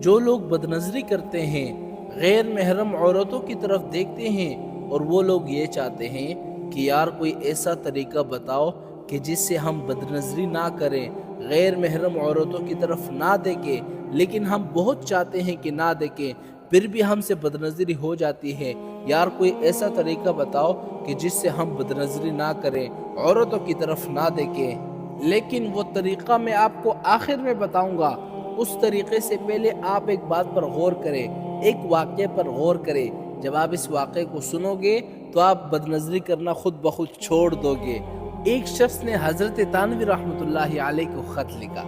جو لوگ بدنظری کرتے ہیں، غیر محرم عورتوں کی طرف دیکھتے ہیں اور وہ لوگ یہ چاہتے ہیں کہ یار کوئی ایسا طریقہ بتاؤ کہ جس سے ہم بدنظری نہ کریں، غیر محرم عورتوں کی طرف نہ دیکھیں، لیکن ہم بہت چاہتے ہیں کہ نہ دیکھیں پھر بھی ہم سے بدنظری ہو جاتی ہے، یار کوئی ایسا طریقہ بتاؤ کہ جس سے ہم بدنظری نہ کریں، عورتوں کی طرف نہ دیکھیں۔ لیکن وہ طریقہ میں آپ کو آخر میں بتاؤں گا، اس طریقے سے پہلے آپ ایک بات پر غور کریں، ایک واقعے پر غور کریں۔ جب آپ اس واقعے کو سنو گے تو آپ بدنظری کرنا خود بخود چھوڑ دو گے۔ ایک شخص نے حضرت تھانوی رحمۃ اللہ علیہ کو خط لکھا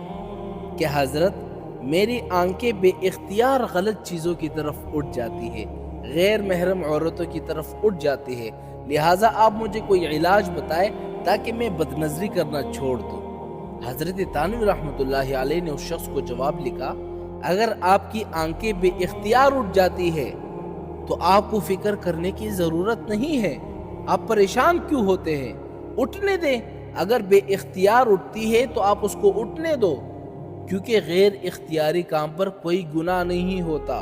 کہ حضرت میری آنکھیں بے اختیار غلط چیزوں کی طرف اٹھ جاتی ہے، غیر محرم عورتوں کی طرف اٹھ جاتی ہے، لہٰذا آپ مجھے کوئی علاج بتائے تاکہ میں بدنظری کرنا چھوڑ دوں۔ حضرت تھانوی رحمۃ اللہ علیہ نے اس شخص کو جواب لکھا، اگر آپ کی آنکھیں بے اختیار اٹھ جاتی ہے تو آپ کو فکر کرنے کی ضرورت نہیں ہے، آپ پریشان کیوں ہوتے ہیں؟ اٹھنے دیں، اگر بے اختیار اٹھتی ہے تو آپ اس کو اٹھنے دو، کیونکہ غیر اختیاری کام پر کوئی گناہ نہیں ہوتا۔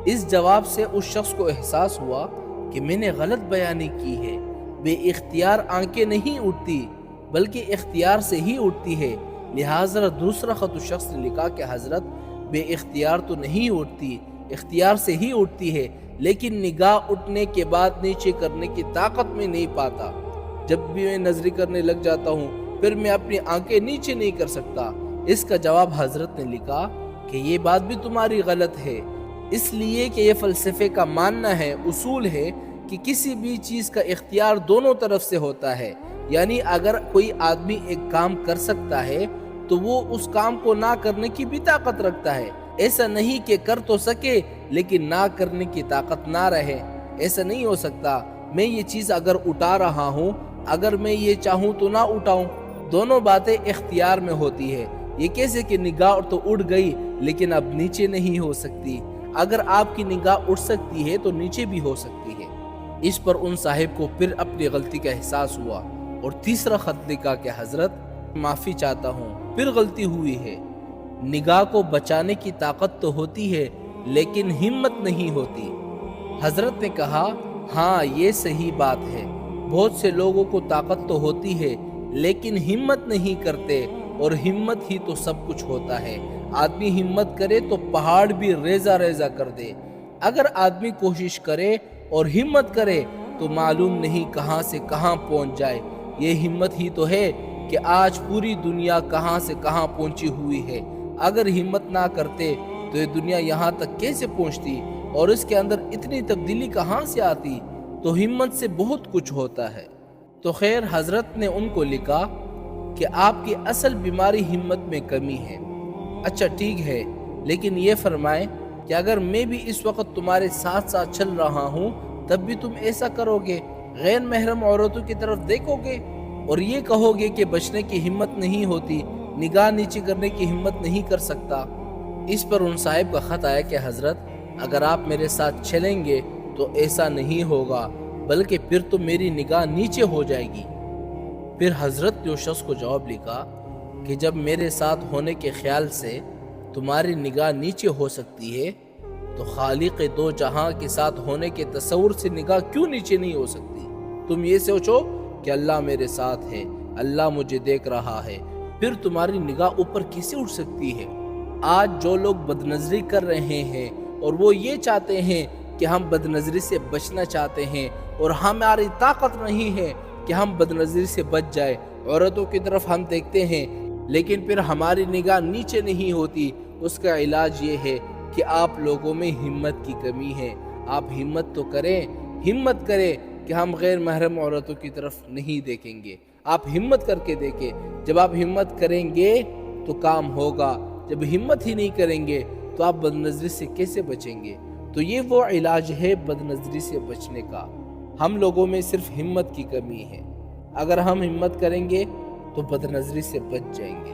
اس جواب سے اس شخص کو احساس ہوا کہ میں نے غلط بیانی کی ہے، بے اختیار آنکھیں نہیں اٹھتی بلکہ اختیار سے ہی اٹھتی ہے۔ لہٰذا دوسرا خط اس شخص نے لکھا کہ حضرت بے اختیار تو نہیں اٹھتی، اختیار سے ہی اٹھتی ہے، لیکن نگاہ اٹھنے کے بعد نیچے کرنے کی طاقت میں نہیں پاتا۔ جب بھی میں نظری کرنے لگ جاتا ہوں پھر میں اپنی آنکھیں نیچے نہیں کر سکتا۔ اس کا جواب حضرت نے لکھا کہ یہ بات بھی تمہاری غلط ہے، اس لیے کہ یہ فلسفے کا ماننا ہے، اصول ہے کہ کسی بھی چیز کا اختیار دونوں طرف سے ہوتا ہے، یعنی اگر کوئی آدمی ایک کام کر سکتا ہے تو وہ اس کام کو نہ کرنے کی بھی طاقت رکھتا ہے۔ ایسا نہیں کہ کر تو سکے لیکن نہ کرنے کی طاقت نہ رہے، ایسا نہیں ہو سکتا۔ میں یہ چیز اگر اٹھا رہا ہوں، اگر میں یہ چاہوں تو نہ اٹھاؤں، دونوں باتیں اختیار میں ہوتی ہے۔ یہ کیسے کہ نگاہ تو اٹھ گئی لیکن اب نیچے نہیں ہو سکتی، اگر آپ کی نگاہ اٹھ سکتی ہے تو نیچے بھی ہو سکتی ہے۔ اس پر ان صاحب کو پھر اپنی غلطی کا احساس ہوا اور تیسرا خط لکھا کہ حضرت معافی چاہتا ہوں، پھر غلطی ہوئی ہے۔ نگاہ کو بچانے کی طاقت تو ہوتی ہے لیکن ہمت نہیں ہوتی۔ حضرت نے کہا ہاں یہ صحیح بات ہے، بہت سے لوگوں کو طاقت تو ہوتی ہے لیکن ہمت نہیں کرتے، اور ہمت ہی تو سب کچھ ہوتا ہے۔ آدمی ہمت کرے تو پہاڑ بھی ریزہ ریزہ کر دے، اگر آدمی کوشش کرے اور ہمت کرے تو معلوم نہیں کہاں سے کہاں پہنچ جائے۔ یہ ہمت ہی تو ہے کہ آج پوری دنیا کہاں سے کہاں پہنچی ہوئی ہے۔ اگر ہمت نہ کرتے تو یہ دنیا یہاں تک کیسے پہنچتی اور اس کے اندر اتنی تبدیلی کہاں سے آتی؟ تو ہمت سے بہت کچھ ہوتا ہے۔ تو خیر، حضرت نے ان کو لکھا کہ آپ کی اصل بیماری ہمت میں کمی ہے۔ اچھا ٹھیک ہے، لیکن یہ فرمائیں کہ اگر میں بھی اس وقت تمہارے ساتھ ساتھ چل رہا ہوں تب بھی تم ایسا کرو گے، غیر محرم عورتوں کی طرف دیکھو گے اور یہ کہو گے کہ بچنے کی ہمت نہیں ہوتی، نگاہ نیچے کرنے کی ہمت نہیں کر سکتا۔ اس پر ان صاحب کا خط آیا کہ حضرت اگر آپ میرے ساتھ چلیں گے تو ایسا نہیں ہوگا، بلکہ پھر تو میری نگاہ نیچے ہو جائے گی۔ پھر حضرت نے اس شخص کو جواب لکھا کہ جب میرے ساتھ ہونے کے خیال سے تمہاری نگاہ نیچے ہو سکتی ہے تو خالق دو جہاں کے ساتھ ہونے کے تصور سے نگاہ کیوں نیچے نہیں ہو سکتی؟ تم یہ سوچو کہ اللہ میرے ساتھ ہے، اللہ مجھے دیکھ رہا ہے، پھر تمہاری نگاہ اوپر کیسے اٹھ سکتی ہے؟ آج جو لوگ بدنظری کر رہے ہیں اور وہ یہ چاہتے ہیں کہ ہم بدنظری سے بچنا چاہتے ہیں اور ہماری طاقت نہیں ہے کہ ہم بدنظری سے بچ جائے، عورتوں کی طرف ہم دیکھتے ہیں لیکن پھر ہماری نگاہ نیچے نہیں ہوتی، اس کا علاج یہ ہے کہ آپ لوگوں میں ہمت کی کمی ہے۔ آپ ہمت تو کریں، ہمت کریں کہ ہم غیر محرم عورتوں کی طرف نہیں دیکھیں گے۔ آپ ہمت کر کے دیکھیں، جب آپ ہمت کریں گے تو کام ہوگا، جب ہمت ہی نہیں کریں گے تو آپ بدنظری سے کیسے بچیں گے؟ تو یہ وہ علاج ہے بدنظری سے بچنے کا۔ ہم لوگوں میں صرف ہمت کی کمی ہے، اگر ہم ہمت کریں گے تو بدنظری سے بچ جائیں گے۔